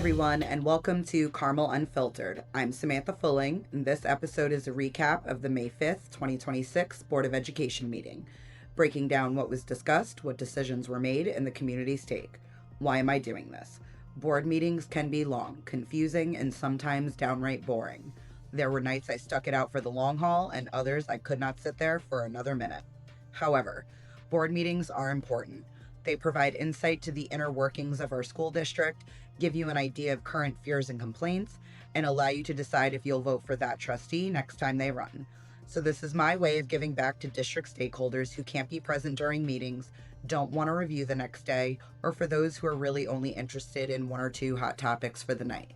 everyone, and welcome to Carmel Unfiltered. I'm Samantha Fulling, and this episode is a recap of the May 5th, 2026 Board of Education meeting, breaking down what was discussed, what decisions were made, and the community's take. Why am I doing this? Board meetings can be long, confusing, and sometimes downright boring. There were nights I stuck it out for the long haul, and others I could not sit there for another minute. However, board meetings are important. They provide insight to the inner workings of our school district, give you an idea of current fears and complaints, and allow you to decide if you'll vote for that trustee next time they run. So this is my way of giving back to district stakeholders who can't be present during meetings, don't want to review the next day, or for those who are really only interested in one or two hot topics for the night.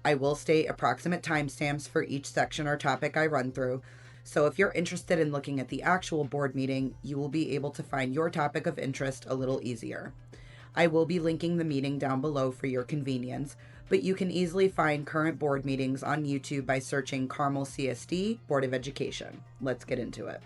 I will state approximate timestamps for each section or topic I run through, so if you're interested in looking at the actual board meeting, you will be able to find your topic of interest a little easier. I will be linking the meeting down below for your convenience, but you can easily find current board meetings on YouTube by searching Carmel CSD Board of Education. Let's get into it.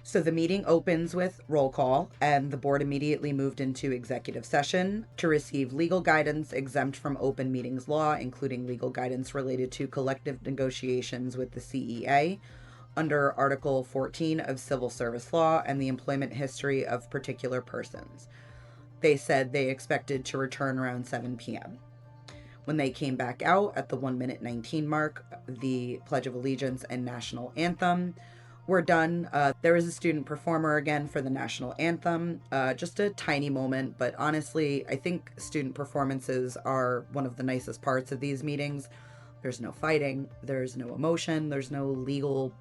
So the meeting opens with roll call, and the board immediately moved into executive session to receive legal guidance exempt from open meetings law, including legal guidance related to collective negotiations with the CEA under Article 14 of Civil Service Law and the employment history of particular persons. They said they expected to return around 7 p.m. When they came back out at the 1:19 mark, the Pledge of Allegiance and National Anthem were done. There was a student performer again for the national anthem. Just a tiny moment, but honestly, I think student performances are one of the nicest parts of these meetings. There's no fighting, there's no emotion, there's no legal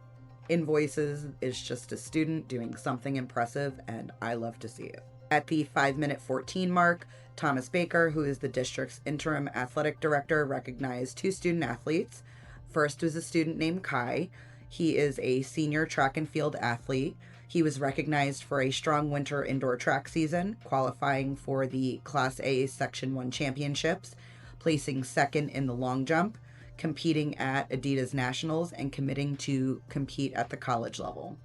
invoices. It's just a student doing something impressive, and I love to see it. At the 5:14 mark, Thomas Baker, who is the district's interim athletic director, recognized two student athletes. First was a student named Kai. He is a senior track and field athlete. He was recognized for a strong winter indoor track season, qualifying for the Class A Section 1 championships, placing second in the long jump, competing at Adidas Nationals, and committing to compete at the college level.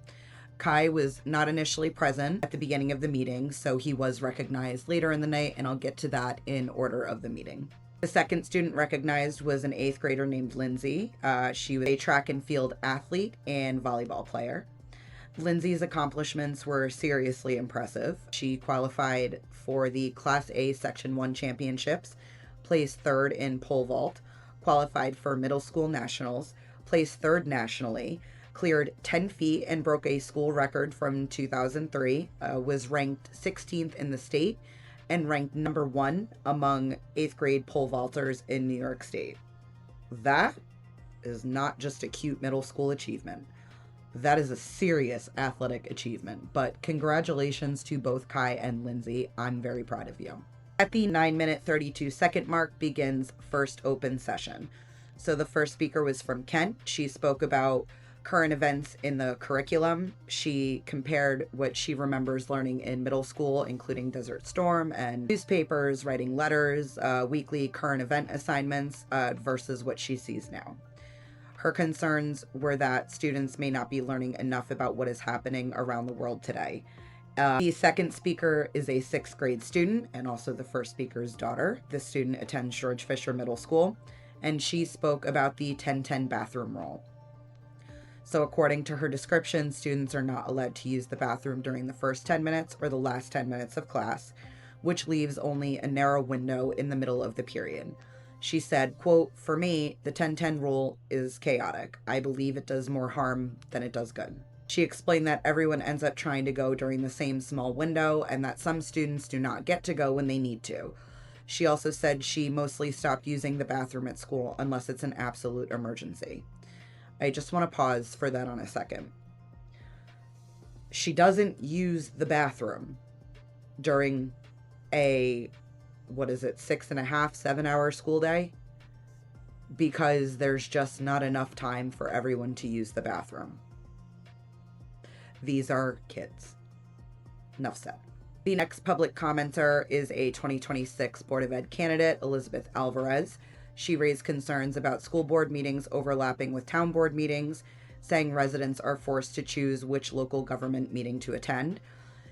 Kai was not initially present at the beginning of the meeting, so he was recognized later in the night, and I'll get to that in order of the meeting. The second student recognized was an 8th grader named Lindsay. She was a track and field athlete and volleyball player. Lindsay's accomplishments were seriously impressive. She qualified for the Class A Section 1 championships, placed third in pole vault, qualified for middle school nationals, placed third nationally, cleared 10 feet and broke a school record from 2003, was ranked 16th in the state, and ranked number 1 among 8th grade pole vaulters in New York State. That is not just a cute middle school achievement. That is a serious athletic achievement, but congratulations to both Kai and Lindsay. I'm very proud of you. At the 9-minute 32-second mark begins first open session. So the first speaker was from Kent. She spoke about current events in the curriculum. She compared what she remembers learning in middle school, including Desert Storm and newspapers, writing letters, weekly current event assignments, versus what she sees now. Her concerns were that students may not be learning enough about what is happening around the world today. The second speaker is a 6th grade student and also the first speaker's daughter. This student attends George Fischer Middle School, and she spoke about the 10-10 bathroom rule. So according to her description, students are not allowed to use the bathroom during the first 10 minutes or the last 10 minutes of class, which leaves only a narrow window in the middle of the period. She said, quote, "For me, the 10-10 rule is chaotic. I believe it does more harm than it does good." She explained that everyone ends up trying to go during the same small window and that some students do not get to go when they need to. She also said she mostly stopped using the bathroom at school unless it's an absolute emergency. I just want to pause for that on a second. She doesn't use the bathroom during a, 6.5, 7-hour school day, because there's just not enough time for everyone to use the bathroom. These are kids. Enough said. The next public commenter is a 2026 Board of Ed candidate, Elizabeth Alvarez. She raised concerns about school board meetings overlapping with town board meetings, saying residents are forced to choose which local government meeting to attend.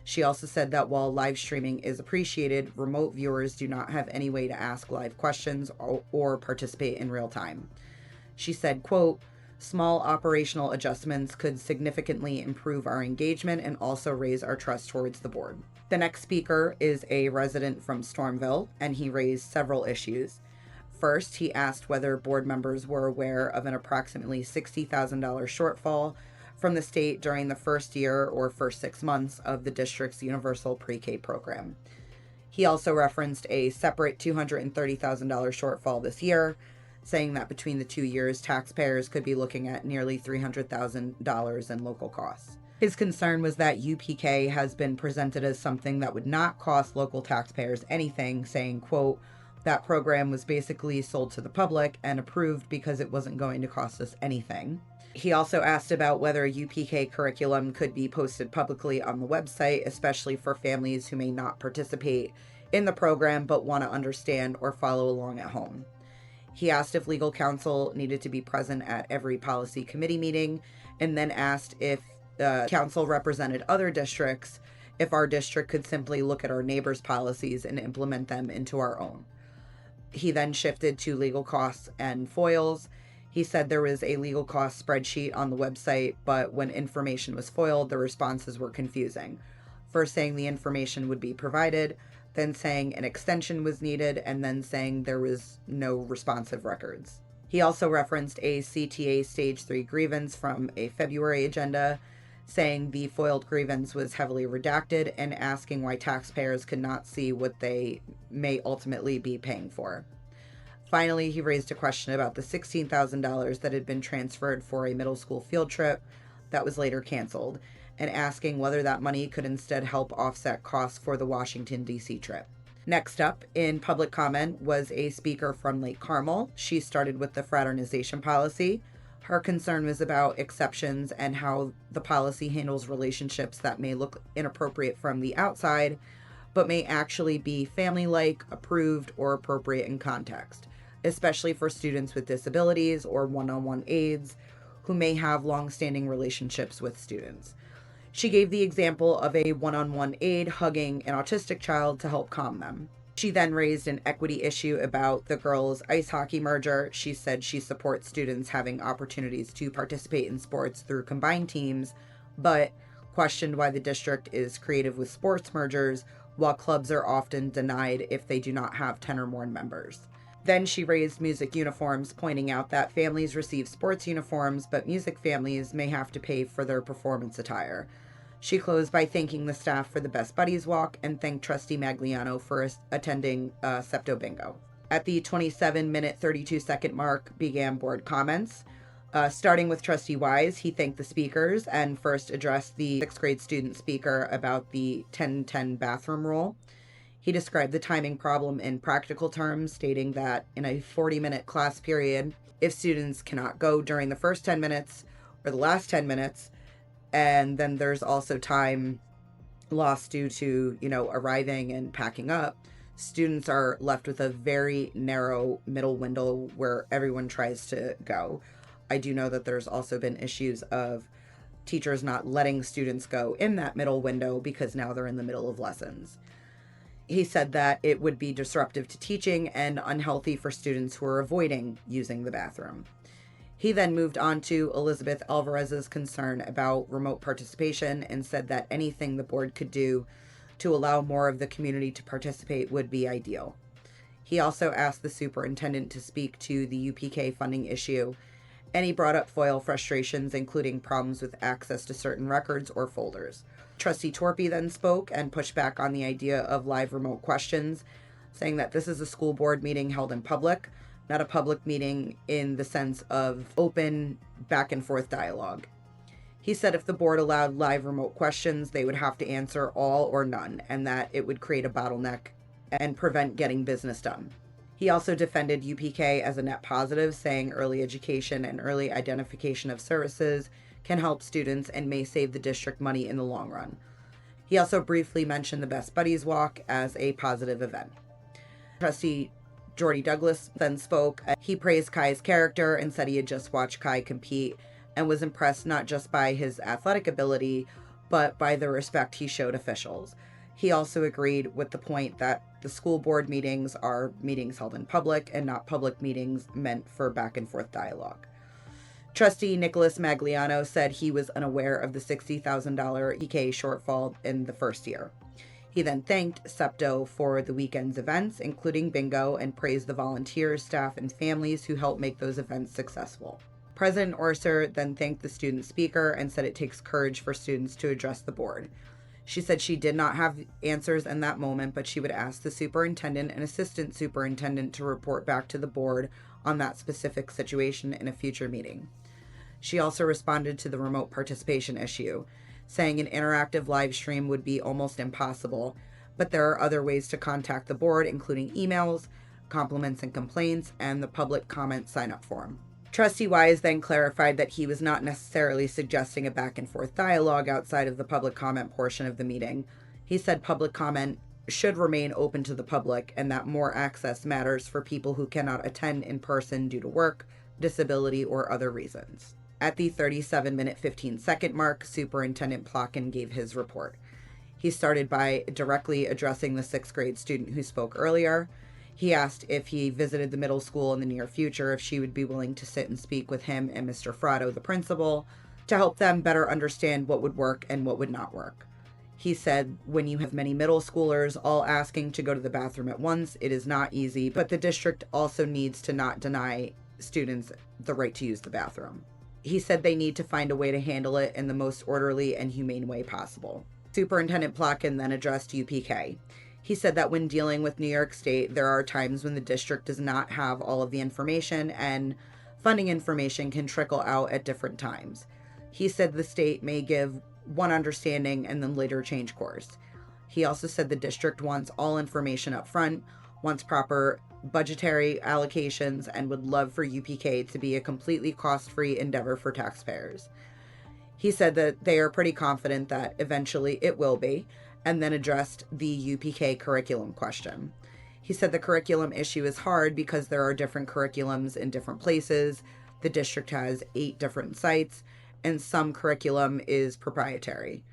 She also said that while live streaming is appreciated, remote viewers do not have any way to ask live questions or participate in real time. She said, quote, "Small operational adjustments could significantly improve our engagement and also raise our trust towards the board." The next speaker is a resident from Stormville, and he raised several issues. First, he asked whether board members were aware of an approximately $60,000 shortfall from the state during the first year or first 6 months of the district's universal pre-K program. He also referenced a separate $230,000 shortfall this year, saying that between the 2 years, taxpayers could be looking at nearly $300,000 in local costs. His concern was that UPK has been presented as something that would not cost local taxpayers anything, saying, quote, "That program was basically sold to the public and approved because it wasn't going to cost us anything." He also asked about whether UPK curriculum could be posted publicly on the website, especially for families who may not participate in the program but want to understand or follow along at home. He asked if legal counsel needed to be present at every policy committee meeting, and then asked if counsel represented other districts, if our district could simply look at our neighbors' policies and implement them into our own. He then shifted to legal costs and foils. He said there was a legal cost spreadsheet on the website, but when information was foiled, the responses were confusing. First saying the information would be provided, then saying an extension was needed, and then saying there was no responsive records. He also referenced a CTA Stage 3 grievance from a February agenda, saying the foiled grievance was heavily redacted and asking why taxpayers could not see what they may ultimately be paying for. Finally, he raised a question about the $16,000 that had been transferred for a middle school field trip that was later canceled, and asking whether that money could instead help offset costs for the Washington, D.C. trip. Next up in public comment was a speaker from Lake Carmel. She started with the fraternization policy. Her concern was about exceptions and how the policy handles relationships that may look inappropriate from the outside, but may actually be family-like, approved, or appropriate in context, especially for students with disabilities or one-on-one aides who may have long-standing relationships with students. She gave the example of a one-on-one aide hugging an autistic child to help calm them. She then raised an equity issue about the girls' ice hockey merger. She said she supports students having opportunities to participate in sports through combined teams, but questioned why the district is creative with sports mergers, while clubs are often denied if they do not have 10 or more members. Then she raised music uniforms, pointing out that families receive sports uniforms, but music families may have to pay for their performance attire. She closed by thanking the staff for the Best Buddies Walk and thanked Trustee Magliano for attending Septo Bingo. At the 27-minute, 32-second mark began board comments. Starting with Trustee Wise, he thanked the speakers and first addressed the 6th grade student speaker about the 10-10 bathroom rule. He described the timing problem in practical terms, stating that in a 40-minute class period, if students cannot go during the first 10 minutes or the last 10 minutes, and then there's also time lost due to, arriving and packing up, students are left with a very narrow middle window where everyone tries to go. I do know that there's also been issues of teachers not letting students go in that middle window because now they're in the middle of lessons. He said that it would be disruptive to teaching and unhealthy for students who are avoiding using the bathroom. He then moved on to Elizabeth Alvarez's concern about remote participation and said that anything the board could do to allow more of the community to participate would be ideal. He also asked the superintendent to speak to the UPK funding issue, and he brought up FOIL frustrations, including problems with access to certain records or folders. Trustee Torpy then spoke and pushed back on the idea of live remote questions, saying that this is a school board meeting held in public, not a public meeting in the sense of open back and forth dialogue. He said if the board allowed live remote questions, they would have to answer all or none, and that it would create a bottleneck and prevent getting business done. He also defended UPK as a net positive, saying early education and early identification of services can help students and may save the district money in the long run. He also briefly mentioned the Best Buddies Walk as a positive event. Trustee Jordy Douglas then spoke. He praised Kai's character and said he had just watched Kai compete and was impressed not just by his athletic ability, but by the respect he showed officials. He also agreed with the point that the school board meetings are meetings held in public and not public meetings meant for back and forth dialogue. Trustee Nicholas Magliano said he was unaware of the $60,000 EK shortfall in the first year. He then thanked SEPTO for the weekend's events, including bingo, and praised the volunteers, staff, and families who helped make those events successful. President Orser then thanked the student speaker and said it takes courage for students to address the board. She said she did not have answers in that moment, but she would ask the superintendent and assistant superintendent to report back to the board on that specific situation in a future meeting. She also responded to the remote participation issue, saying an interactive live stream would be almost impossible, but there are other ways to contact the board, including emails, compliments and complaints, and the public comment sign-up form. Trustee Wise then clarified that he was not necessarily suggesting a back and forth dialogue outside of the public comment portion of the meeting. He said public comment should remain open to the public and that more access matters for people who cannot attend in person due to work, disability, or other reasons. At the 37-minute 15-second mark, Superintendent Plotkin gave his report. He started by directly addressing the 6th grade student who spoke earlier. He asked if he visited the middle school in the near future, if she would be willing to sit and speak with him and Mr. Fratto, the principal, to help them better understand what would work and what would not work. He said, when you have many middle schoolers all asking to go to the bathroom at once, it is not easy, but the district also needs to not deny students the right to use the bathroom. He said they need to find a way to handle it in the most orderly and humane way possible. Superintendent Plotkin then addressed UPK. He said that when dealing with New York State, there are times when the district does not have all of the information and funding information can trickle out at different times. He said the state may give one understanding and then later change course. He also said the district wants all information up front, wants proper budgetary allocations, and would love for UPK to be a completely cost-free endeavor for taxpayers. He said that they are pretty confident that eventually it will be, and then addressed the UPK curriculum question. He said the curriculum issue is hard because there are different curriculums in different places. The district has 8 different sites, and some curriculum is proprietary.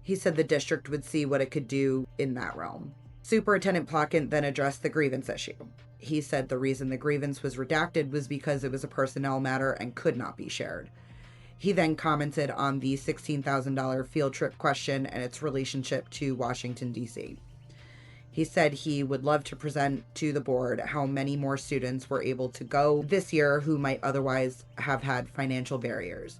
He said the district would see what it could do in that realm. Superintendent Plotkin then addressed the grievance issue. He said the reason the grievance was redacted was because it was a personnel matter and could not be shared. He then commented on the $16,000 field trip question and its relationship to Washington, D.C. He said he would love to present to the board how many more students were able to go this year who might otherwise have had financial barriers.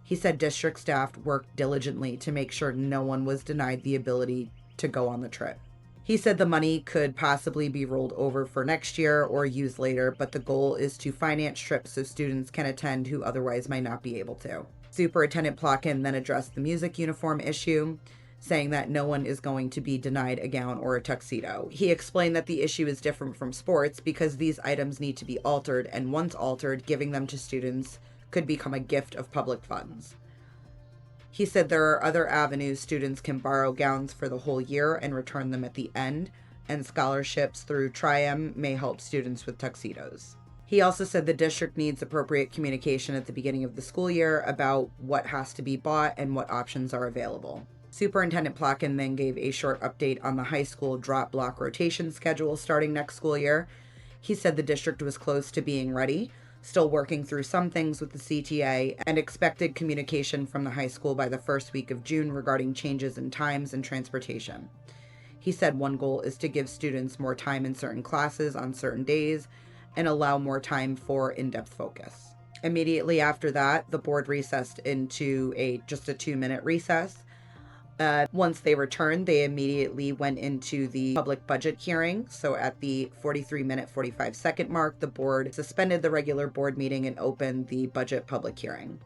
He said district staff worked diligently to make sure no one was denied the ability to go on the trip. He said the money could possibly be rolled over for next year or used later, but the goal is to finance trips so students can attend who otherwise might not be able to. Superintendent Plotkin then addressed the music uniform issue, saying that no one is going to be denied a gown or a tuxedo. He explained that the issue is different from sports because these items need to be altered, and once altered, giving them to students could become a gift of public funds. He said there are other avenues students can borrow gowns for the whole year and return them at the end, and scholarships through Tri-M may help students with tuxedos. He also said the district needs appropriate communication at the beginning of the school year about what has to be bought and what options are available. Superintendent Plotkin then gave a short update on the high school drop block rotation schedule starting next school year. He said the district was close to being ready, still working through some things with the CTA, and expected communication from the high school by the first week of June regarding changes in times and transportation. He said one goal is to give students more time in certain classes on certain days and allow more time for in-depth focus. Immediately after that, the board recessed into just a 2-minute recess. Once they returned, they immediately went into the public budget hearing. So at the 43-minute, 45-second mark, the board suspended the regular board meeting and opened the budget public hearing.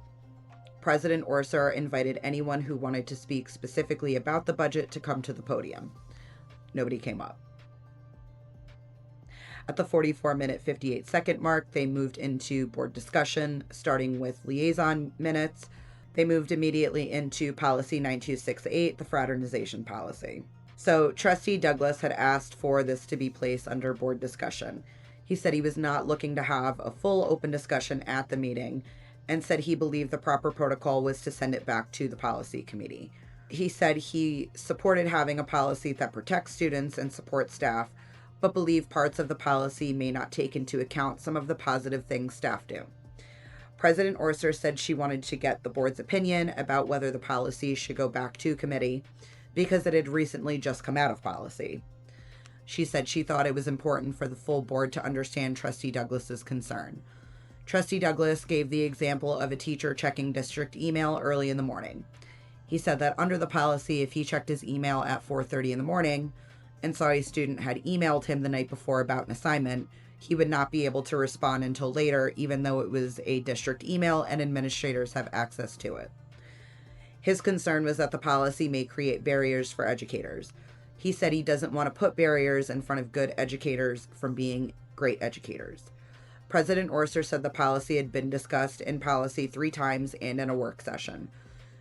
President Orser invited anyone who wanted to speak specifically about the budget to come to the podium. Nobody came up. At the 44-minute, 58-second mark, they moved into board discussion, starting with liaison minutes. They moved immediately into policy 9268, the fraternization policy. So Trustee Douglas had asked for this to be placed under board discussion. He said he was not looking to have a full open discussion at the meeting and said he believed the proper protocol was to send it back to the policy committee. He said he supported having a policy that protects students and supports staff, but believed parts of the policy may not take into account some of the positive things staff do. President Orser said she wanted to get the board's opinion about whether the policy should go back to committee because it had recently just come out of policy. She said she thought it was important for the full board to understand Trustee Douglas's concern. Trustee Douglas gave the example of a teacher checking district email early in the morning. He said that under the policy, if he checked his email at 4:30 in the morning and saw a student had emailed him the night before about an assignment, he would not be able to respond until later, even though it was a district email and administrators have access to it. His concern was that the policy may create barriers for educators. He said he doesn't want to put barriers in front of good educators from being great educators. President Orser said the policy had been discussed in policy 3 times and in a work session.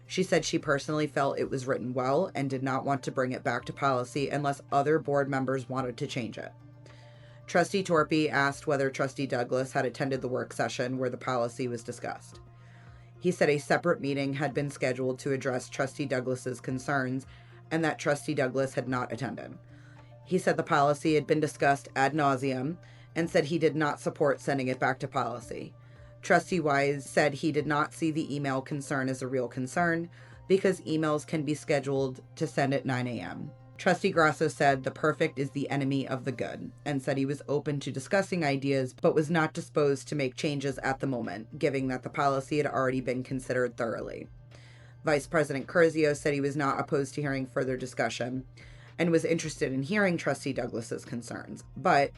She said she personally felt it was written well and did not want to bring it back to policy unless other board members wanted to change it. Trustee Torpy asked whether Trustee Douglas had attended the work session where the policy was discussed. He said a separate meeting had been scheduled to address Trustee Douglas's concerns and that Trustee Douglas had not attended. He said the policy had been discussed ad nauseum and said he did not support sending it back to policy. Trustee Wise said he did not see the email concern as a real concern because emails can be scheduled to send at 9 a.m. Trustee Grasso said the perfect is the enemy of the good and said he was open to discussing ideas but was not disposed to make changes at the moment, given that the policy had already been considered thoroughly. Vice President Curzio said he was not opposed to hearing further discussion and was interested in hearing Trustee Douglas's concerns, but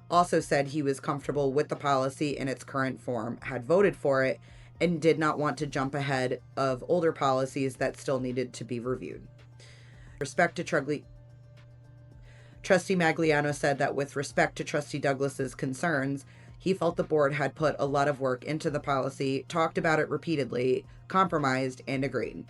also said he was comfortable with the policy in its current form, had voted for it, and did not want to jump ahead of older policies that still needed to be reviewed. Respect to Trustee Magliano said that with respect to Trustee Douglas's concerns, he felt the board had put a lot of work into the policy, talked about it repeatedly, compromised, and agreed.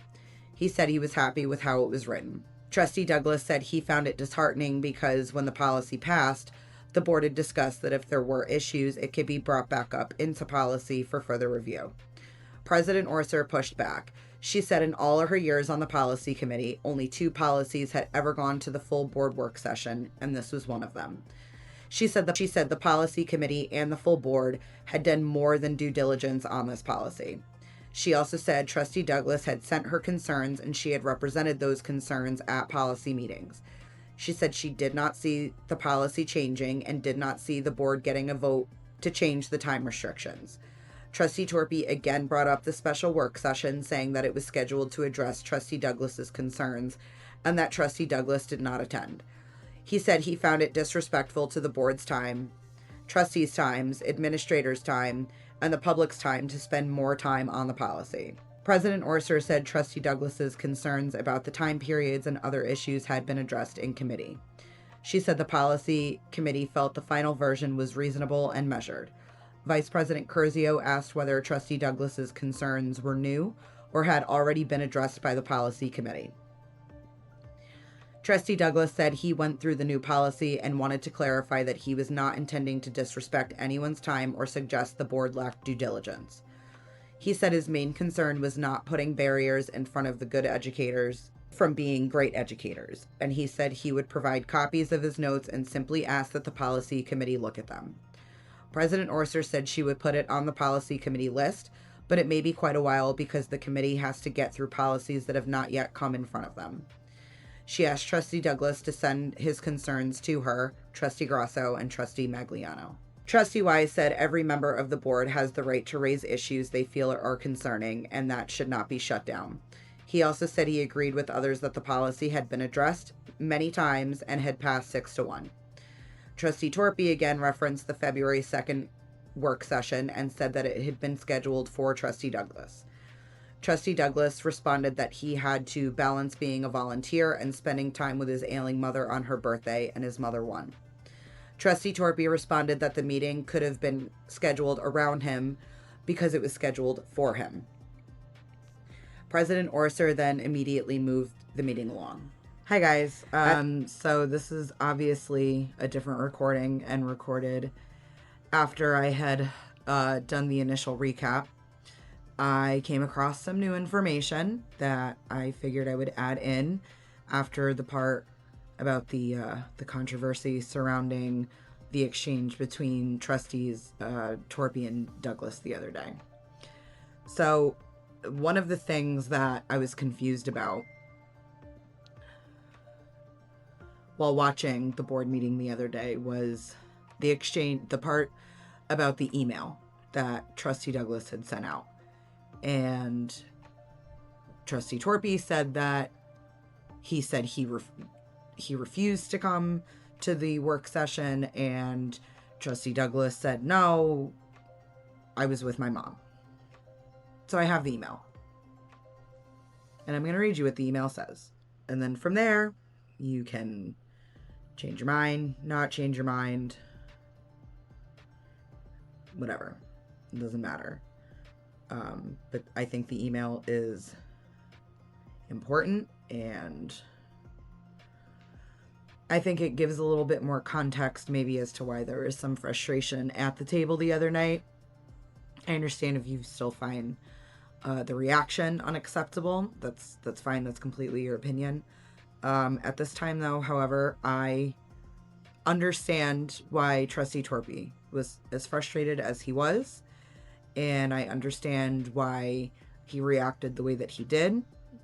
He said he was happy with how it was written. Trustee Douglas said he found it disheartening because when the policy passed, the board had discussed that if there were issues, it could be brought back up into policy for further review. President Orser pushed back. She said in all of her years on the policy committee, only 2 policies had ever gone to the full board work session, and this was one of them. She said the policy committee and the full board had done more than due diligence on this policy. She also said Trustee Douglas had sent her concerns and she had represented those concerns at policy meetings. She said she did not see the policy changing and did not see the board getting a vote to change the time restrictions. Trustee Torpy again brought up the special work session, saying that it was scheduled to address Trustee Douglas's concerns and that Trustee Douglas did not attend. He said he found it disrespectful to the board's time, trustees' times, administrators' time, and the public's time to spend more time on the policy. President Orser said Trustee Douglas's concerns about the time periods and other issues had been addressed in committee. She said the policy committee felt the final version was reasonable and measured. Vice President Curzio asked whether Trustee Douglas's concerns were new or had already been addressed by the policy committee. Trustee Douglas said he went through the new policy and wanted to clarify that he was not intending to disrespect anyone's time or suggest the board lacked due diligence. He said his main concern was not putting barriers in front of the good educators from being great educators, and he said he would provide copies of his notes and simply ask that the policy committee look at them. President Orser said she would put it on the policy committee list, but it may be quite a while because the committee has to get through policies that have not yet come in front of them. She asked Trustee Douglas to send his concerns to her, Trustee Grasso, and Trustee Magliano. Trustee Wise said every member of the board has the right to raise issues they feel are concerning, and that should not be shut down. He also said he agreed with others that the policy had been addressed many times and had passed 6-1. Trustee Torpy again referenced the February 2nd work session and said that it had been scheduled for Trustee Douglas. Trustee Douglas responded that he had to balance being a volunteer and spending time with his ailing mother on her birthday, and his mother won. Trustee Torpy responded that the meeting could have been scheduled around him because it was scheduled for him. President Orser then immediately moved the meeting along. Hi guys, so this is obviously a different recording and recorded after I had done the initial recap. I came across some new information that I figured I would add in after the part about the controversy surrounding the exchange between trustees Torpy and Douglas the other day. So, one of the things that I was confused about while watching the board meeting the other day was the part about the email that Trustee Douglas had sent out. And Trustee Torpy said that he said he refused to come to the work session, and Trustee Douglas said, no, I was with my mom. So I have the email. And I'm going to read you what the email says. And then from there, you can change your mind, not change your mind, whatever. It doesn't matter. But I think the email is important, and I think it gives a little bit more context maybe as to why there is some frustration at the table the other night. I understand if you still find the reaction unacceptable. That's fine. That's completely your opinion. At this time, though, however, I understand why Trustee Torpy was as frustrated as he was, and I understand why he reacted the way that he did.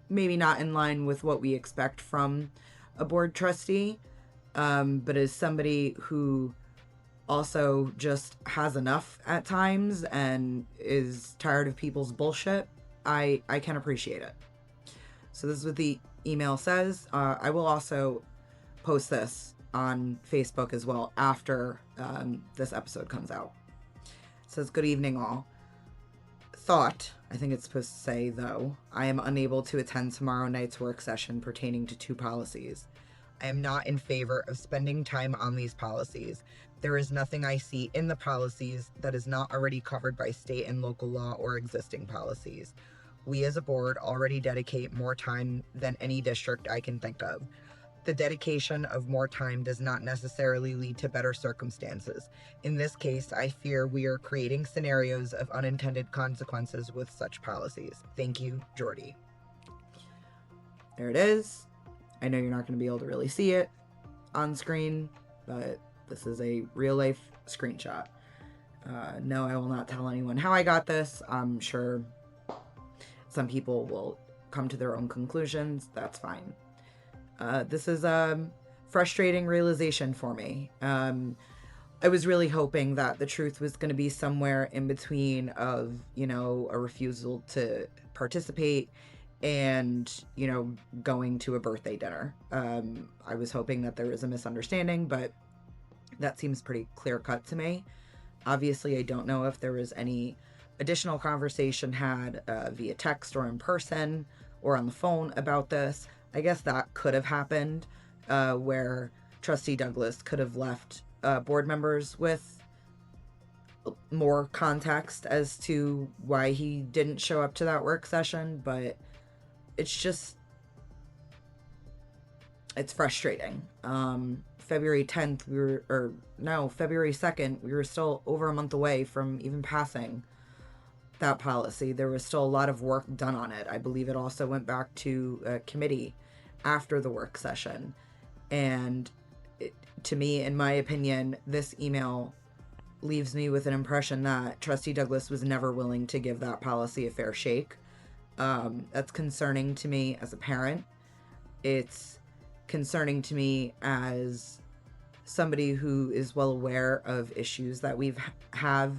Maybe not in line with what we expect from a board trustee, but as somebody who also just has enough at times and is tired of people's bullshit, I can appreciate it. So this is what the email says. I will also post this on Facebook as well after this episode comes out. It says, good evening all. Thought, I think it's supposed to say though, I am unable to attend tomorrow night's work session pertaining to 2 policies. I am not in favor of spending time on these policies. There is nothing I see in the policies that is not already covered by state and local law or existing policies. We as a board already dedicate more time than any district I can think of. The dedication of more time does not necessarily lead to better circumstances. In this case, I fear we are creating scenarios of unintended consequences with such policies. Thank you, Jordy. There it is. I know you're not going to be able to really see it on screen, but this is a real life screenshot. No, I will not tell anyone how I got this. I'm sure some people will come to their own conclusions. That's fine. This is a frustrating realization for me. I was really hoping that the truth was going to be somewhere in between of, a refusal to participate and, going to a birthday dinner. I was hoping that there was a misunderstanding, but that seems pretty clear cut to me. Obviously, I don't know if there was any additional conversation had via text or in person or on the phone about this. I guess that could have happened where Trustee Douglas could have left board members with more context as to why he didn't show up to that work session, but it's frustrating. February 10th, February 2nd, we were still over a month away from even passing that policy. There was still a lot of work done on it. I believe it also went back to a committee after the work session. And to me, in my opinion, this email leaves me with an impression that Trustee Douglas was never willing to give that policy a fair shake. That's concerning to me as a parent. It's concerning to me as somebody who is well aware of issues that we've had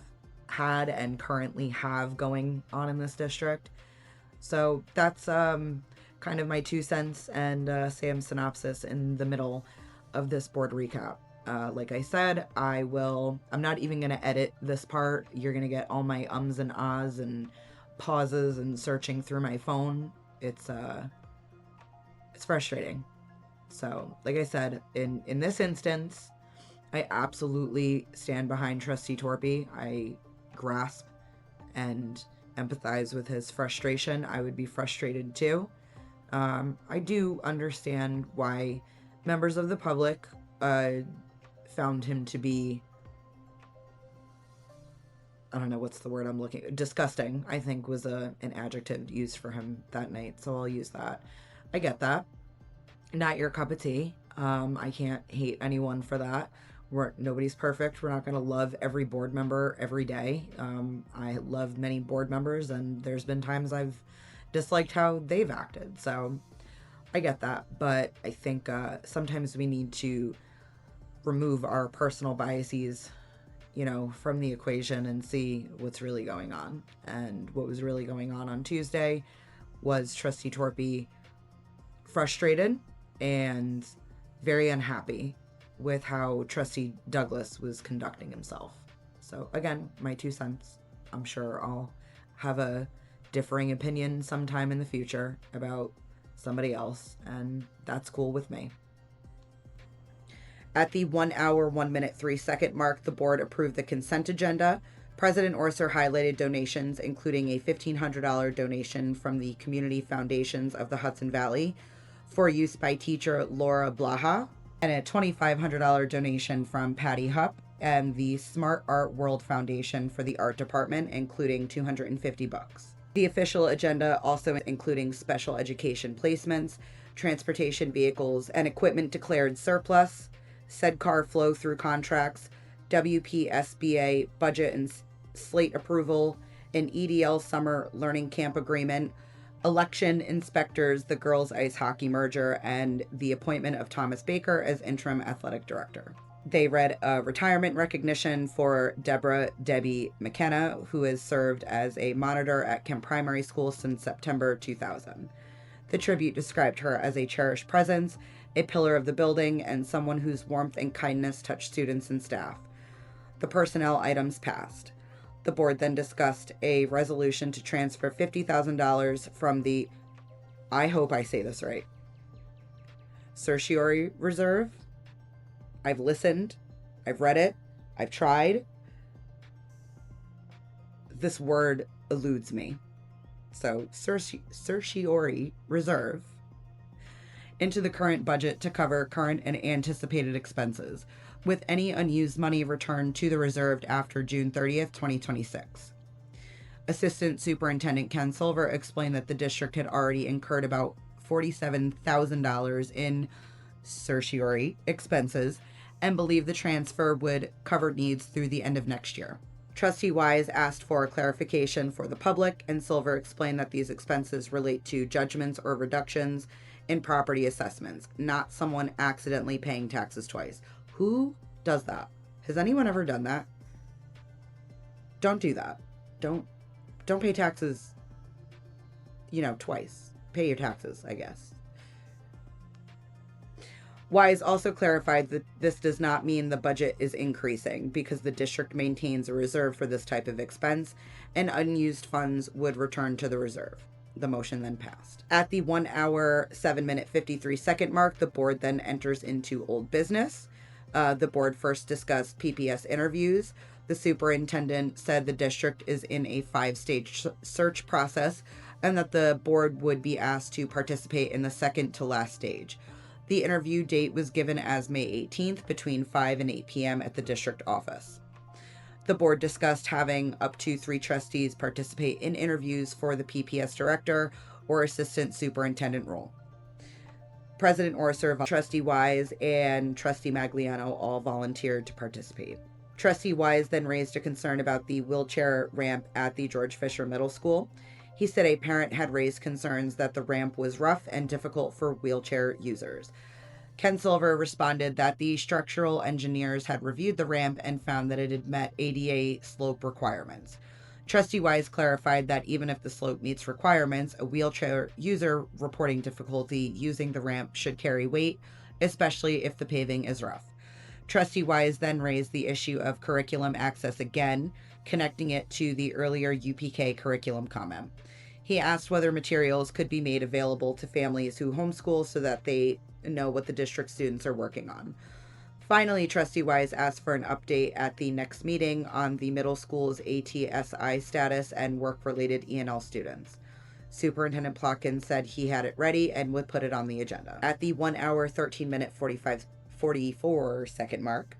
and currently have going on in this district. So that's kind of my 2 cents and Sam's synopsis in the middle of this board recap. Like I said, I'm not even going to edit this part. You're going to get all my ums and ahs and pauses and searching through my phone. It's frustrating. So, like I said, in this instance, I absolutely stand behind Trustee Torpy. I grasp and empathize with his frustration. I would be frustrated too. I do understand why members of the public found him to be I don't know what's the word I'm looking. Disgusting, I think, was an adjective used for him that night. So I'll use that. I get that. Not your cup of tea. I can't hate anyone for that. Nobody's perfect. We're not going to love every board member every day. I love many board members, and there's been times I've disliked how they've acted. So I get that. But I think sometimes we need to remove our personal biases, from the equation and see what's really going on. And what was really going on Tuesday was Trustee Torpy frustrated and very unhappy with how Trustee Douglas was conducting himself. So again, my 2 cents. I'm sure I'll have a differing opinion sometime in the future about somebody else, and that's cool with me. At the 1 hour, 1 minute, 3 second mark, the board approved the consent agenda. President Orser highlighted donations, including a $1,500 donation from the Community Foundations of the Hudson Valley for use by teacher Laura Blaha, and a $2,500 donation from Patty Hupp and the Smart Art World Foundation for the art department, including $250. The official agenda also including special education placements, transportation vehicles, and equipment declared surplus, said car flow through contracts, WPSBA budget and slate approval, an EDL summer learning camp agreement, election inspectors, the girls ice hockey merger, and the appointment of Thomas Baker as interim athletic director. They read a retirement recognition for Debbie McKenna, who has served as a monitor at Kemp Primary School since September 2000. The tribute described her as a cherished presence, a pillar of the building, and someone whose warmth and kindness touched students and staff. The personnel items passed. The board then discussed a resolution to transfer $50,000 from the, I hope I say this right, certiorari reserve. I've listened, I've read it, I've tried. This word eludes me. So certiorari reserve into the current budget to cover current and anticipated expenses, with any unused money returned to the reserve after June 30th, 2026. Assistant Superintendent Ken Silver explained that the district had already incurred about $47,000 in certiorari expenses and believed the transfer would cover needs through the end of next year. Trustee Wise asked for a clarification for the public, and Silver explained that these expenses relate to judgments or reductions in property assessments, not someone accidentally paying taxes twice. Who does that? Has anyone ever done that? Don't do that. Don't pay taxes, twice. Pay your taxes, I guess. Wise also clarified that this does not mean the budget is increasing because the district maintains a reserve for this type of expense, and unused funds would return to the reserve. The motion then passed. At the 1 hour, 7 minute, 53 second mark, the board then enters into old business. The board first discussed PPS interviews. The superintendent said the district is in a 5-stage search process and that the board would be asked to participate in the second to last stage. The interview date was given as May 18th between 5 and 8 p.m. at the district office. The board discussed having up to 3 trustees participate in interviews for the PPS director or assistant superintendent role. President Orser, Trustee Wise, and Trustee Magliano all volunteered to participate. Trustee Wise then raised a concern about the wheelchair ramp at the George Fischer Middle School. He said a parent had raised concerns that the ramp was rough and difficult for wheelchair users. Ken Silver responded that the structural engineers had reviewed the ramp and found that it had met ADA slope requirements. Trustee Wise clarified that even if the slope meets requirements, a wheelchair user reporting difficulty using the ramp should carry weight, especially if the paving is rough. Trustee Wise then raised the issue of curriculum access again, connecting it to the earlier UPK curriculum comment. He asked whether materials could be made available to families who homeschool so that they know what the district students are working on. Finally, Trustee Wise asked for an update at the next meeting on the middle school's ATSI status and work-related E&L students. Superintendent Plotkin said he had it ready and would put it on the agenda. At the 1 hour, 13 minute, 44 second mark,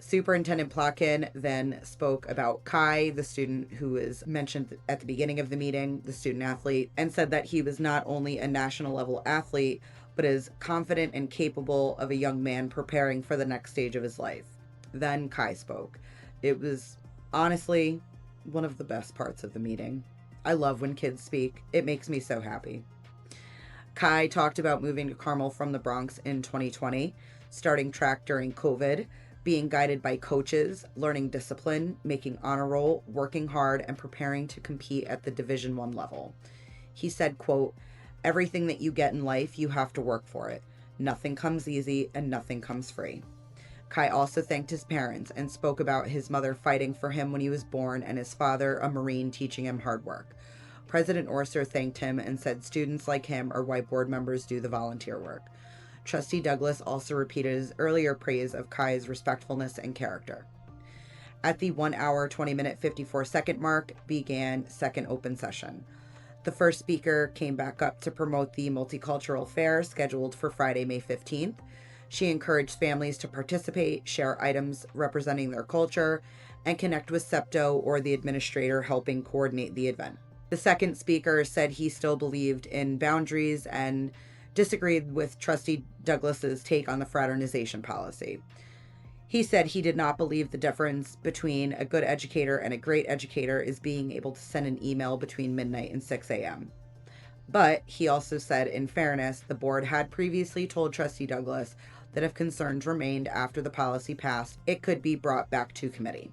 Superintendent Plotkin then spoke about Kai, the student who was mentioned at the beginning of the meeting, the student athlete, and said that he was not only a national level athlete, but is confident and capable of a young man preparing for the next stage of his life. Then Kai spoke. It was honestly one of the best parts of the meeting. I love when kids speak. It makes me so happy. Kai talked about moving to Carmel from the Bronx in 2020, starting track during COVID, being guided by coaches, learning discipline, making honor roll, working hard, and preparing to compete at the Division I level. He said, quote, "Everything that you get in life, you have to work for it. Nothing comes easy and nothing comes free." Kai also thanked his parents and spoke about his mother fighting for him when he was born and his father, a Marine, teaching him hard work. President Orser thanked him and said students like him are why board members do the volunteer work. Trustee Douglas also repeated his earlier praise of Kai's respectfulness and character. At the 1 hour, 20 minute, 54 second mark began second open session. The first speaker came back up to promote the multicultural fair scheduled for Friday, May 15th. She encouraged families to participate, share items representing their culture, and connect with SEPTO or the administrator helping coordinate the event. The second speaker said he still believed in boundaries and disagreed with Trustee Douglas's take on the fraternization policy. He said he did not believe the difference between a good educator and a great educator is being able to send an email between midnight and 6 a.m. But he also said, in fairness, the board had previously told Trustee Douglas that if concerns remained after the policy passed, it could be brought back to committee.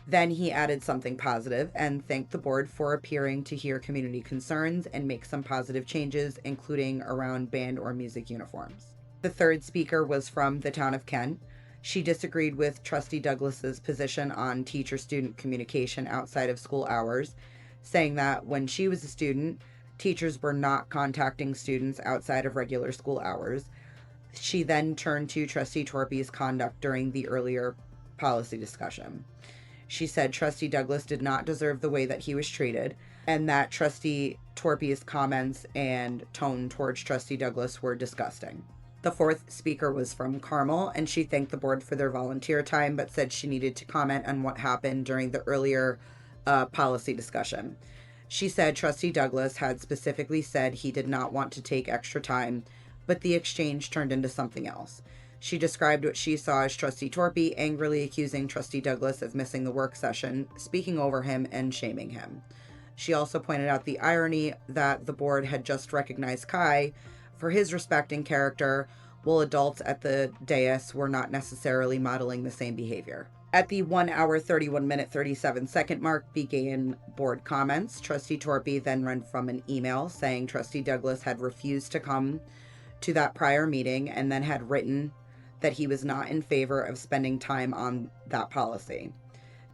Then he added something positive and thanked the board for appearing to hear community concerns and make some positive changes, including around band or music uniforms. The third speaker was from the town of Kent. She disagreed with Trustee Douglas's position on teacher-student communication outside of school hours, saying that when she was a student, teachers were not contacting students outside of regular school hours. She then turned to Trustee Torpy's conduct during the earlier policy discussion. She said Trustee Douglas did not deserve the way that he was treated, and that Trustee Torpy's comments and tone towards Trustee Douglas were disgusting. The fourth speaker was from Carmel, and she thanked the board for their volunteer time, but said she needed to comment on what happened during the earlier policy discussion. She said Trustee Douglas had specifically said he did not want to take extra time, but the exchange turned into something else. She described what she saw as Trustee Torpy angrily accusing Trustee Douglas of missing the work session, speaking over him, and shaming him. She also pointed out the irony that the board had just recognized Kai for his respect and character, while adults at the dais were not necessarily modeling the same behavior. At the 1 hour, 31 minute, 37 second mark began board comments. Trustee Torpy then ran from an email saying Trustee Douglas had refused to come to that prior meeting and then had written that he was not in favor of spending time on that policy.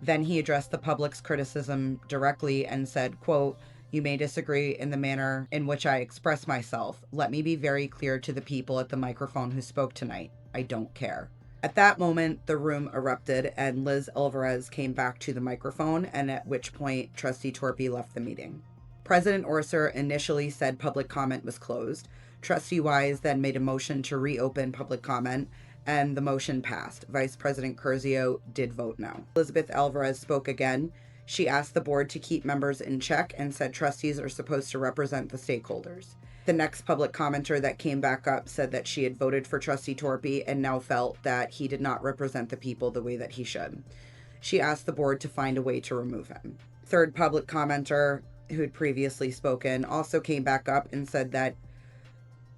Then he addressed the public's criticism directly and said, quote, "You may disagree in the manner in which I express myself. Let me be very clear to the people at the microphone who spoke tonight. I don't care." At that moment, the room erupted and Liz Alvarez came back to the microphone, and at which point Trustee Torpy left the meeting. President Orser initially said public comment was closed. Trustee Wise then made a motion to reopen public comment, and the motion passed. Vice President Curzio did vote no. Elizabeth Alvarez spoke again. She asked the board to keep members in check and said trustees are supposed to represent the stakeholders. The next public commenter that came back up said that she had voted for Trustee Torpy and now felt that he did not represent the people the way that he should. She asked the board to find a way to remove him. Third public commenter, who had previously spoken, also came back up and said that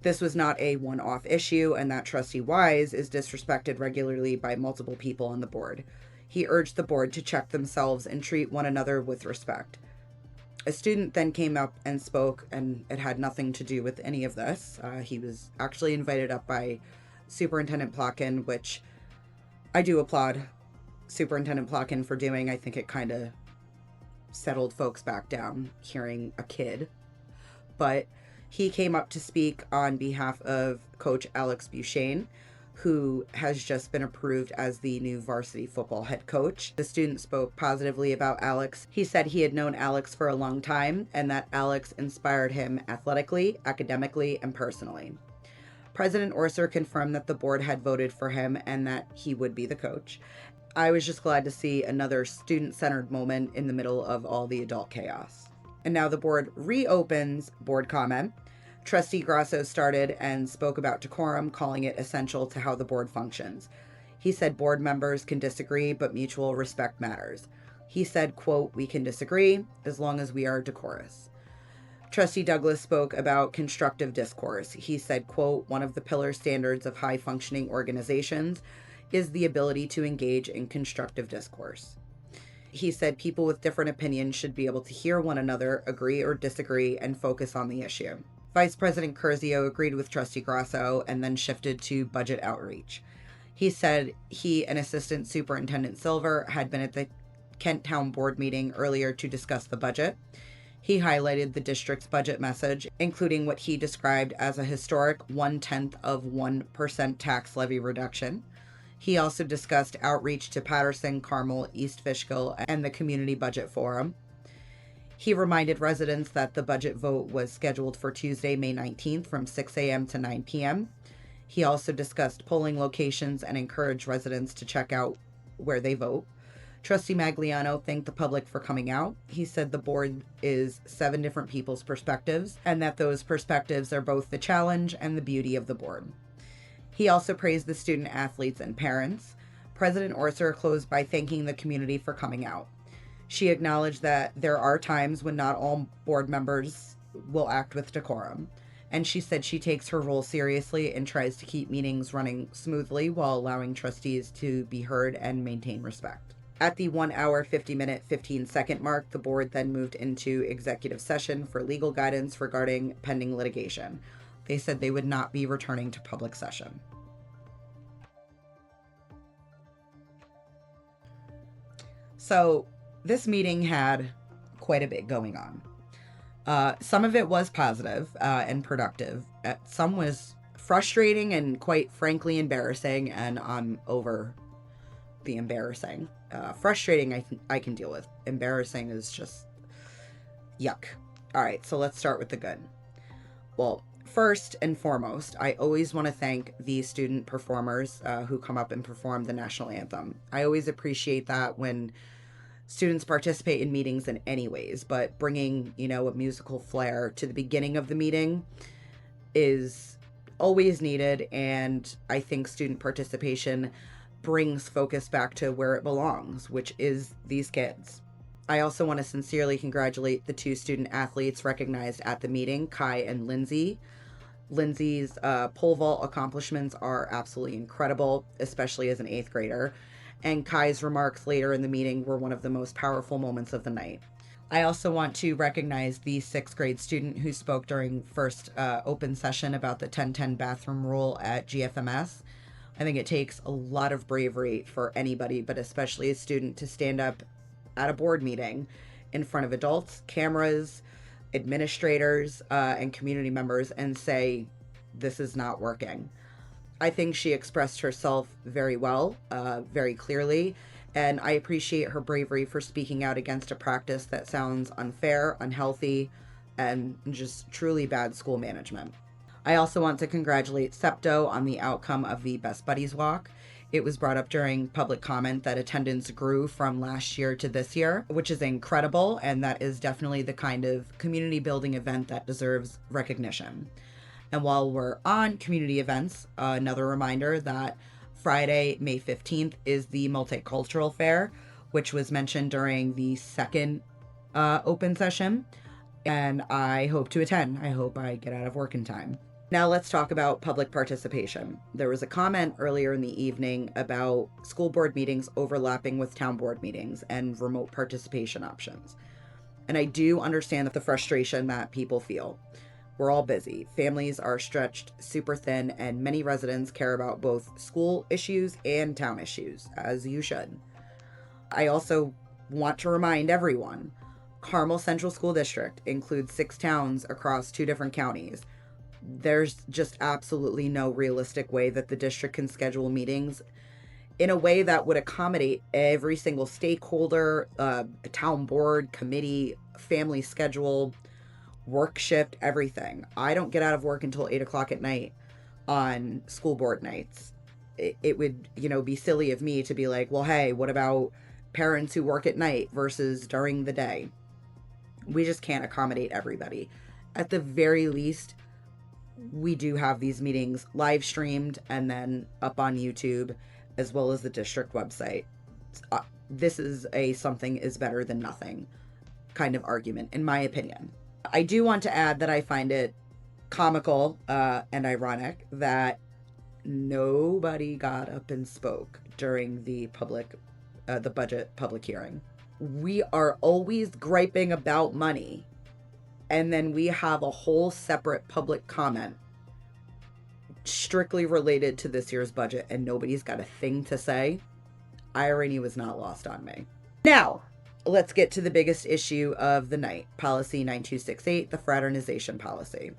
this was not a one-off issue and that Trustee Wise is disrespected regularly by multiple people on the board. He urged the board to check themselves and treat one another with respect. A student then came up and spoke, and it had nothing to do with any of this. He was actually invited up by Superintendent Plotkin, which I do applaud Superintendent Plotkin for doing. I think it kind of settled folks back down hearing a kid. But he came up to speak on behalf of Coach Alex Buchain, who has just been approved as the new varsity football head coach. The student spoke positively about Alex. He said he had known Alex for a long time and that Alex inspired him athletically, academically, and personally. President Orser confirmed that the board had voted for him and that he would be the coach. I was just glad to see another student-centered moment in the middle of all the adult chaos. And now the board reopens board comment. Trustee Grasso started and spoke about decorum, calling it essential to how the board functions. He said board members can disagree, but mutual respect matters. He said, quote, "We can disagree as long as we are decorous." Trustee Douglas spoke about constructive discourse. He said, quote, "One of the pillar standards of high-functioning organizations is the ability to engage in constructive discourse." He said people with different opinions should be able to hear one another, agree or disagree, and focus on the issue. Vice President Curzio agreed with Trustee Grasso and then shifted to budget outreach. He said he and Assistant Superintendent Silver had been at the Kent Town Board meeting earlier to discuss the budget. He highlighted the district's budget message, including what he described as a historic 0.1% tax levy reduction. He also discussed outreach to Patterson, Carmel, East Fishkill, and the Community Budget Forum. He reminded residents that the budget vote was scheduled for Tuesday, May 19th from 6 a.m. to 9 p.m. He also discussed polling locations and encouraged residents to check out where they vote. Trustee Magliano thanked the public for coming out. He said the board is 7 different people's perspectives, and that those perspectives are both the challenge and the beauty of the board. He also praised the student athletes and parents. President Orser closed by thanking the community for coming out. She acknowledged that there are times when not all board members will act with decorum, and she said she takes her role seriously and tries to keep meetings running smoothly while allowing trustees to be heard and maintain respect. At the 1 hour, 50-minute, 15-second mark, the board then moved into executive session for legal guidance regarding pending litigation. They said they would not be returning to public session. So this meeting had quite a bit going on. Some of it was positive and productive. Some was frustrating and quite frankly embarrassing, and I'm over the embarrassing. Frustrating I can deal with. Embarrassing is just yuck. All right, so let's start with the good. Well, first and foremost, I always want to thank the student performers who come up and perform the national anthem. I always appreciate that when students participate in meetings in any ways, but bringing, a musical flair to the beginning of the meeting is always needed, and I think student participation brings focus back to where it belongs, which is these kids. I also want to sincerely congratulate the 2 student athletes recognized at the meeting, Kai and Lindsay. Lindsay's pole vault accomplishments are absolutely incredible, especially as an 8th grader, and Kai's remarks later in the meeting were one of the most powerful moments of the night. I also want to recognize the 6th grade student who spoke during first open session about the 10-10 bathroom rule at GFMS. I think it takes a lot of bravery for anybody, but especially a student, to stand up at a board meeting in front of adults, cameras, administrators, and community members and say, this is not working. I think she expressed herself very well, very clearly, and I appreciate her bravery for speaking out against a practice that sounds unfair, unhealthy, and just truly bad school management. I also want to congratulate SEPTO on the outcome of the Best Buddies Walk. It was brought up during public comment that attendance grew from last year to this year, which is incredible, and that is definitely the kind of community building event that deserves recognition. And while we're on community events, another reminder that Friday, May 15th is the Multicultural Fair, which was mentioned during the second open session, and I hope to attend. I hope I get out of work in time. Now let's talk about public participation. There was a comment earlier in the evening about school board meetings overlapping with town board meetings and remote participation options. And I do understand the frustration that people feel. We're all busy. Families are stretched super thin, and many residents care about both school issues and town issues, as you should. I also want to remind everyone, Carmel Central School District includes 6 towns across 2 different counties. There's just absolutely no realistic way that the district can schedule meetings in a way that would accommodate every single stakeholder, town board, committee, family schedule, work shift, everything. I don't get out of work until 8 o'clock at night on school board nights. it would, be silly of me to be like, well, hey, what about parents who work at night versus during the day? We just can't accommodate everybody. At the very least, we do have these meetings live streamed and then up on YouTube, as well as the district website. This is a something is better than nothing kind of argument, in my opinion. I do want to add that I find it comical and ironic that nobody got up and spoke during the budget public hearing. We are always griping about money, and then we have a whole separate public comment strictly related to this year's budget, and nobody's got a thing to say. Irony was not lost on me. Now, let's get to the biggest issue of the night, Policy 9268, the fraternization policy.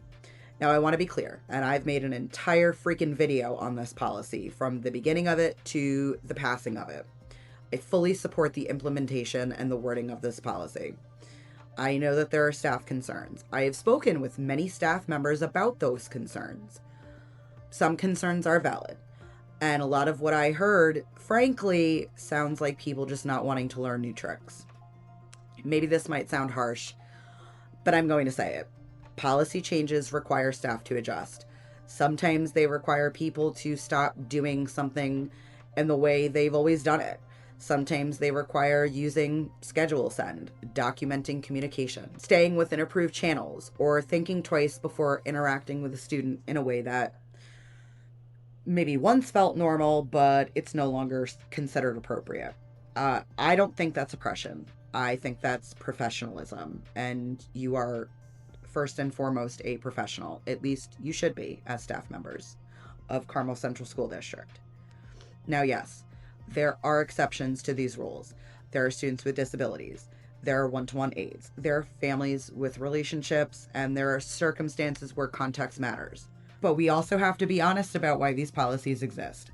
Now, I want to be clear, and I've made an entire freaking video on this policy from the beginning of it to the passing of it. I fully support the implementation and the wording of this policy. I know that there are staff concerns. I have spoken with many staff members about those concerns. Some concerns are valid. And a lot of what I heard, frankly, sounds like people just not wanting to learn new tricks. Maybe this might sound harsh, but I'm going to say it. Policy changes require staff to adjust. Sometimes they require people to stop doing something in the way they've always done it. Sometimes they require using schedule send, documenting communication, staying within approved channels, or thinking twice before interacting with a student in a way that maybe once felt normal, but it's no longer considered appropriate. I don't think that's oppression. I think that's professionalism, and you are first and foremost a professional. At least you should be as staff members of Carmel Central School District. Now, yes, there are exceptions to these rules. There are students with disabilities. There are one-to-one aides. There are families with relationships, and there are circumstances where context matters. But we also have to be honest about why these policies exist,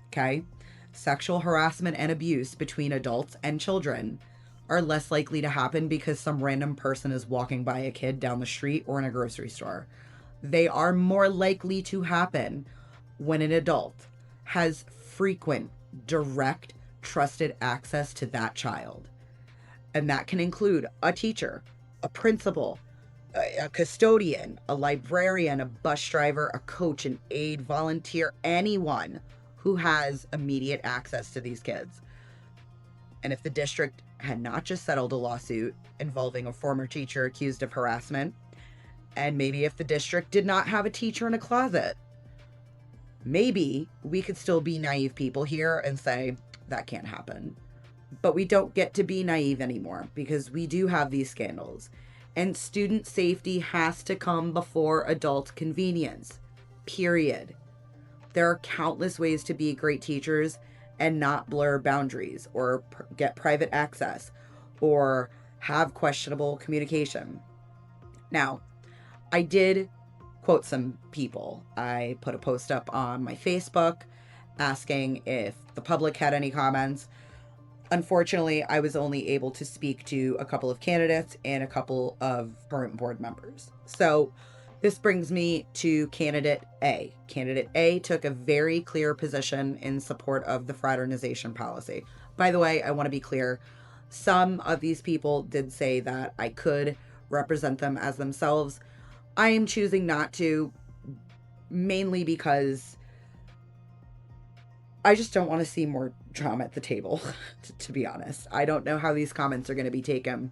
okay? Sexual harassment and abuse between adults and children are less likely to happen because some random person is walking by a kid down the street or in a grocery store. They are more likely to happen when an adult has frequent, direct, trusted access to that child. And that can include a teacher, a principal, a custodian, a librarian, a bus driver, a coach, an aide, volunteer, anyone who has immediate access to these kids. And if the district had not just settled a lawsuit involving a former teacher accused of harassment, and maybe if the district did not have a teacher in a closet, maybe we could still be naive people here and say, that can't happen. But we don't get to be naive anymore because we do have these scandals. And student safety has to come before adult convenience, period. There are countless ways to be great teachers and not blur boundaries or get private access or have questionable communication. Now, I did quote some people. I put a post up on my Facebook asking if the public had any comments. Unfortunately, I was only able to speak to a couple of candidates and a couple of current board members. So this brings me to candidate A. Candidate A took a very clear position in support of the fraternization policy. By the way, I want to be clear. Some of these people did say that I could represent them as themselves. I am choosing not to, mainly because I just don't want to see more drama at the table, to be honest. I don't know how these comments are going to be taken.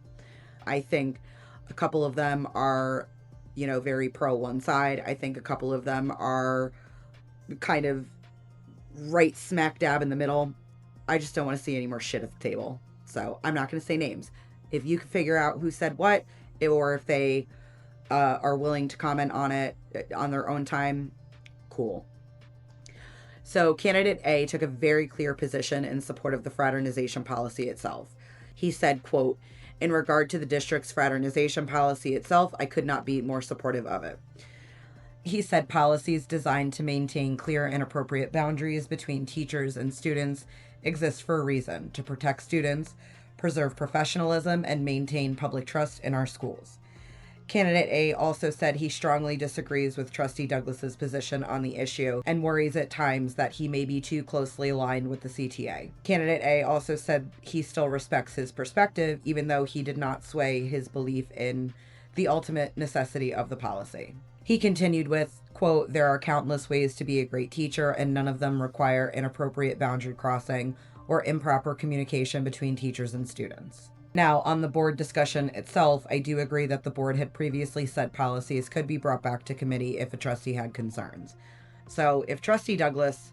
I think a couple of them are, very pro one side. I think a couple of them are kind of right smack dab in the middle. I just don't want to see any more shit at the table. So I'm not going to say names. If you can figure out who said what, or if they are willing to comment on it on their own time, cool. So candidate A took a very clear position in support of the fraternization policy itself. He said, quote, "In regard to the district's fraternization policy itself, I could not be more supportive of it." He said policies designed to maintain clear and appropriate boundaries between teachers and students exist for a reason: to protect students, preserve professionalism, and maintain public trust in our schools. Candidate A also said he strongly disagrees with Trustee Douglas's position on the issue and worries at times that he may be too closely aligned with the CTA. Candidate A also said he still respects his perspective, even though he did not sway his belief in the ultimate necessity of the policy. He continued with, quote, "There are countless ways to be a great teacher, and none of them require inappropriate boundary crossing or improper communication between teachers and students." Now, on the board discussion itself, I do agree that the board had previously said policies could be brought back to committee if a trustee had concerns. So if Trustee Douglas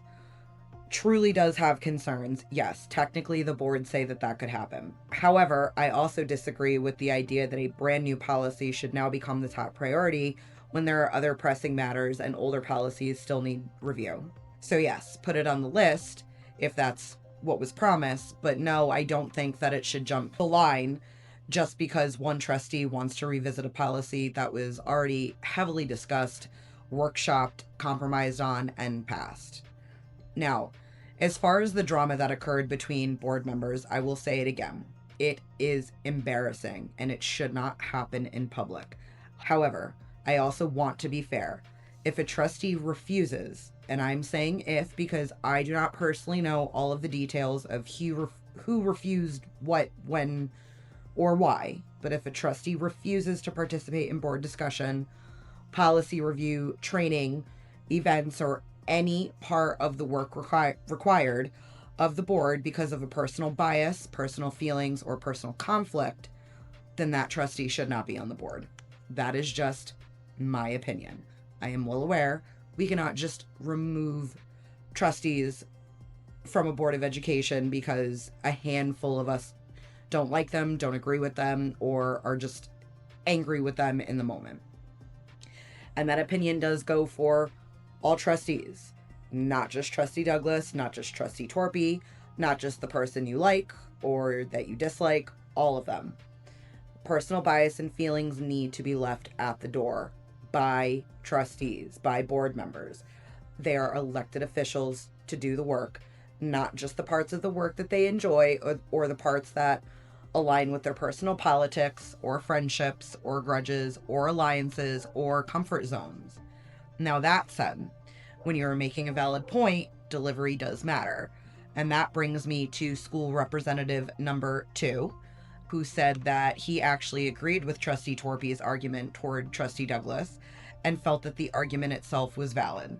truly does have concerns, yes, technically the board say that that could happen. However, I also disagree with the idea that a brand new policy should now become the top priority when there are other pressing matters and older policies still need review. So yes, put it on the list if that's what was promised, but no, I don't think that it should jump the line just because one trustee wants to revisit a policy that was already heavily discussed, workshopped, compromised on, and passed. Now, as far as the drama that occurred between board members, I will say it again. It is embarrassing and it should not happen in public. However, I also want to be fair. If a trustee refuses, and I'm saying if because I do not personally know all of the details of who refused what, when, or why, but if a trustee refuses to participate in board discussion, policy review, training, events, or any part of the work required of the board because of a personal bias, personal feelings, or personal conflict, then that trustee should not be on the board. That is just my opinion. I am well aware we cannot just remove trustees from a board of education because a handful of us don't like them, don't agree with them, or are just angry with them in the moment. And that opinion does go for all trustees, not just Trustee Douglas, not just Trustee Torpy, not just the person you like or that you dislike, all of them. Personal bias and feelings need to be left at the door by trustees, by board members. They are elected officials to do the work, not just the parts of the work that they enjoy or the parts that align with their personal politics or friendships or grudges or alliances or comfort zones. Now, that said, when you're making a valid point, delivery does matter. And that brings me to school representative number 2, who said that he actually agreed with Trustee Torpy's argument toward Trustee Douglas and felt that the argument itself was valid.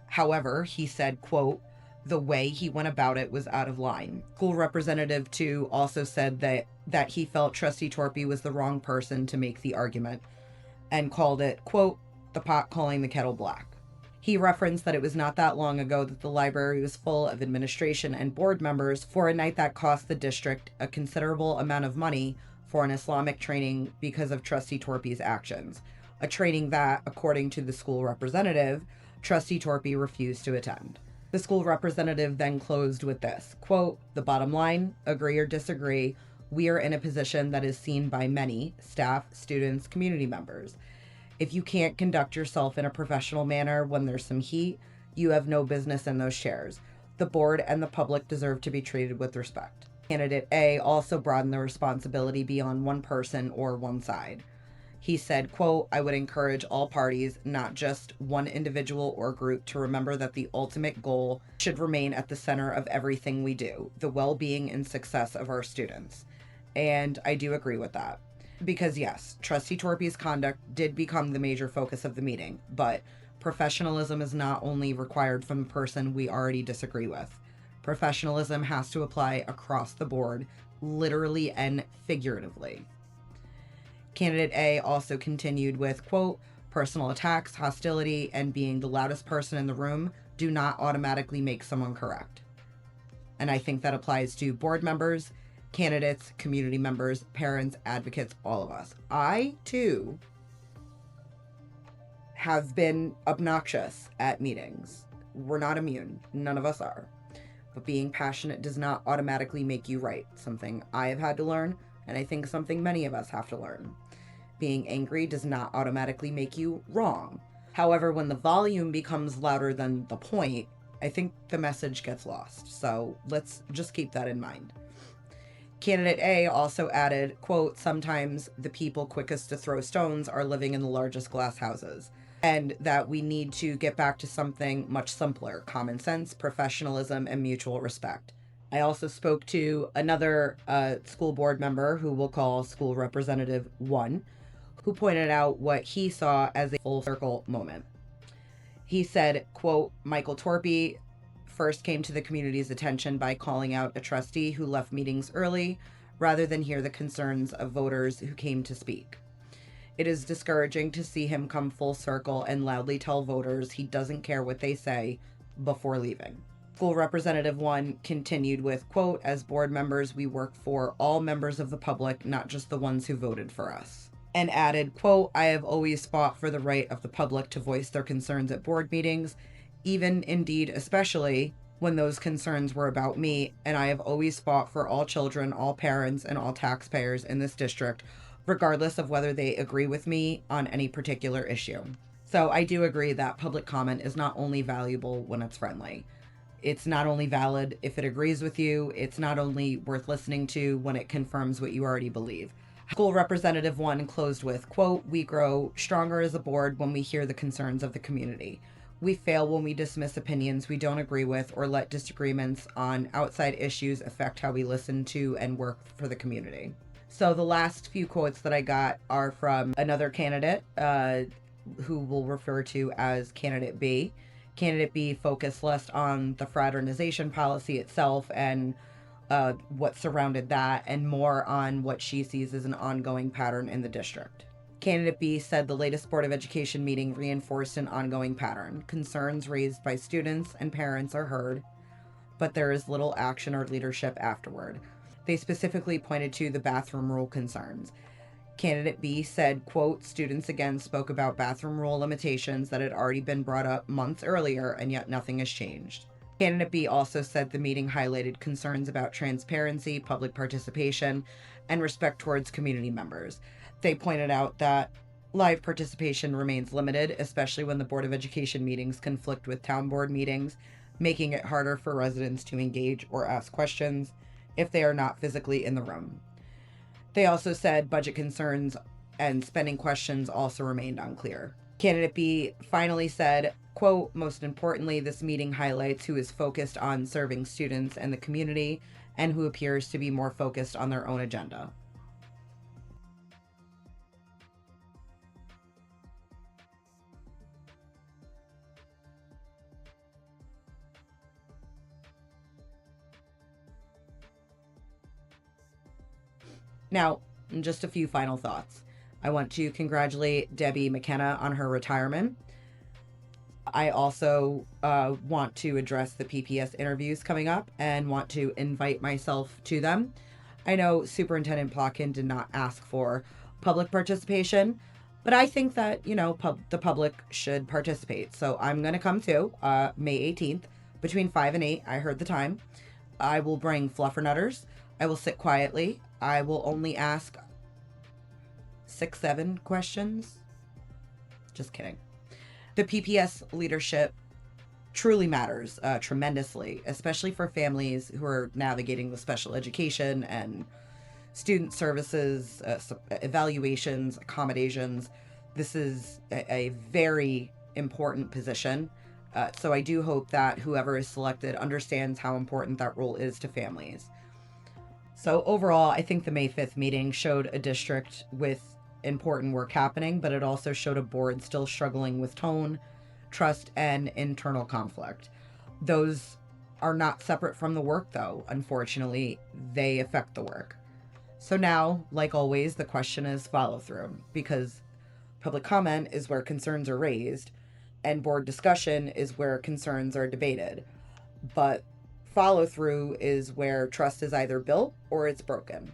However, he said, quote, "The way he went about it was out of line." School Representative 2 also said that he felt Trustee Torpy was the wrong person to make the argument and called it, quote, "the pot calling the kettle black." He referenced that it was not that long ago that the library was full of administration and board members for a night that cost the district a considerable amount of money for an Islamic training because of Trustee Torpy's actions, a training that, according to the school representative, Trustee Torpy refused to attend. The school representative then closed with this, quote, "The bottom line, agree or disagree, we are in a position that is seen by many, staff, students, community members. If you can't conduct yourself in a professional manner when there's some heat, you have no business in those chairs. The board and the public deserve to be treated with respect." Candidate A also broadened the responsibility beyond one person or one side. He said, quote, "I would encourage all parties, not just one individual or group, to remember that the ultimate goal should remain at the center of everything we do, the well-being and success of our students." And I do agree with that. Because yes, Trustee Torpy's conduct did become the major focus of the meeting, but professionalism is not only required from the person we already disagree with. Professionalism has to apply across the board, literally and figuratively. Candidate A also continued with, quote, "Personal attacks, hostility, and being the loudest person in the room do not automatically make someone correct." And I think that applies to board members, candidates, community members, parents, advocates, all of us. I, too, have been obnoxious at meetings. We're not immune. None of us are. But being passionate does not automatically make you right. Something I have had to learn, and I think something many of us have to learn. Being angry does not automatically make you wrong. However, when the volume becomes louder than the point, I think the message gets lost. So let's just keep that in mind. Candidate A also added, quote, sometimes the people quickest to throw stones are living in the largest glass houses, and that we need to get back to something much simpler: common sense, professionalism, and mutual respect. I also spoke to another school board member, who we'll call School Representative 1, who pointed out what he saw as a full circle moment. He said, quote, Michael Torpy first came to the community's attention by calling out a trustee who left meetings early rather than hear the concerns of voters who came to speak. It is discouraging to see him come full circle and loudly tell voters he doesn't care what they say before leaving. School Representative 1 continued with, quote, as board members, we work for all members of the public, not just the ones who voted for us. And added, quote, I have always fought for the right of the public to voice their concerns at board meetings, even, indeed, especially when those concerns were about me, and I have always fought for all children, all parents, and all taxpayers in this district, regardless of whether they agree with me on any particular issue. So I do agree that public comment is not only valuable when it's friendly. It's not only valid if it agrees with you, it's not only worth listening to when it confirms what you already believe. School Representative 1 closed with, quote, we grow stronger as a board when we hear the concerns of the community. We fail when we dismiss opinions we don't agree with or let disagreements on outside issues affect how we listen to and work for the community. So the last few quotes that I got are from another candidate, who we'll refer to as Candidate B. Candidate B focused less on the fraternization policy itself and what surrounded that, and more on what she sees as an ongoing pattern in the district. Candidate B said the latest Board of Education meeting reinforced an ongoing pattern. Concerns raised by students and parents are heard, but there is little action or leadership afterward. They specifically pointed to the bathroom rule concerns. Candidate B said, quote, students again spoke about bathroom rule limitations that had already been brought up months earlier, and yet nothing has changed. Candidate B also said the meeting highlighted concerns about transparency, public participation, and respect towards community members. They pointed out that live participation remains limited, especially when the Board of Education meetings conflict with town board meetings, making it harder for residents to engage or ask questions if they are not physically in the room. They also said budget concerns and spending questions also remained unclear. Candidate B finally said, quote, most importantly, this meeting highlights who is focused on serving students and the community and who appears to be more focused on their own agenda. Now, just a few final thoughts. I want to congratulate Debbie McKenna on her retirement. I also want to address the PPS interviews coming up and want to invite myself to them. I know Superintendent Plotkin did not ask for public participation, but I think that, the public should participate. So I'm going to come too, May 18th, between 5 and 8. I heard the time. I will bring fluffernutters. I will sit quietly. I will only ask 6-7 questions. Just kidding. The PPS leadership truly matters tremendously, especially for families who are navigating the special education and student services, evaluations, accommodations. This is a very important position. So I do hope that whoever is selected understands how important that role is to families. So overall, I think the May 5th meeting showed a district with important work happening, but it also showed a board still struggling with tone, trust, and internal conflict. Those are not separate from the work, though. Unfortunately, they affect the work. So now, like always, the question is follow through, because public comment is where concerns are raised, and board discussion is where concerns are debated. But follow through is where trust is either built or it's broken.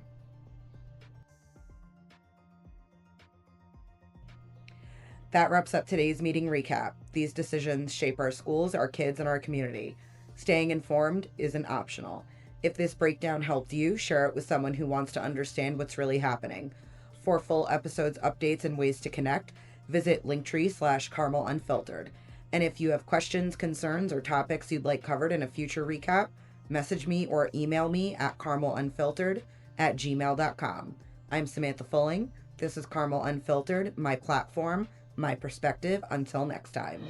That wraps up today's meeting recap. These decisions shape our schools, our kids, and our community. Staying informed isn't optional. If this breakdown helped you, share it with someone who wants to understand what's really happening. For full episodes, updates, and ways to connect, visit linktree/Carmel Unfiltered. And if you have questions, concerns, or topics you'd like covered in a future recap, message me or email me at carmelunfiltered@gmail.com. gmail.com. I'm Samantha Fulling. This is Carmel Unfiltered, my platform, my perspective. Until next time.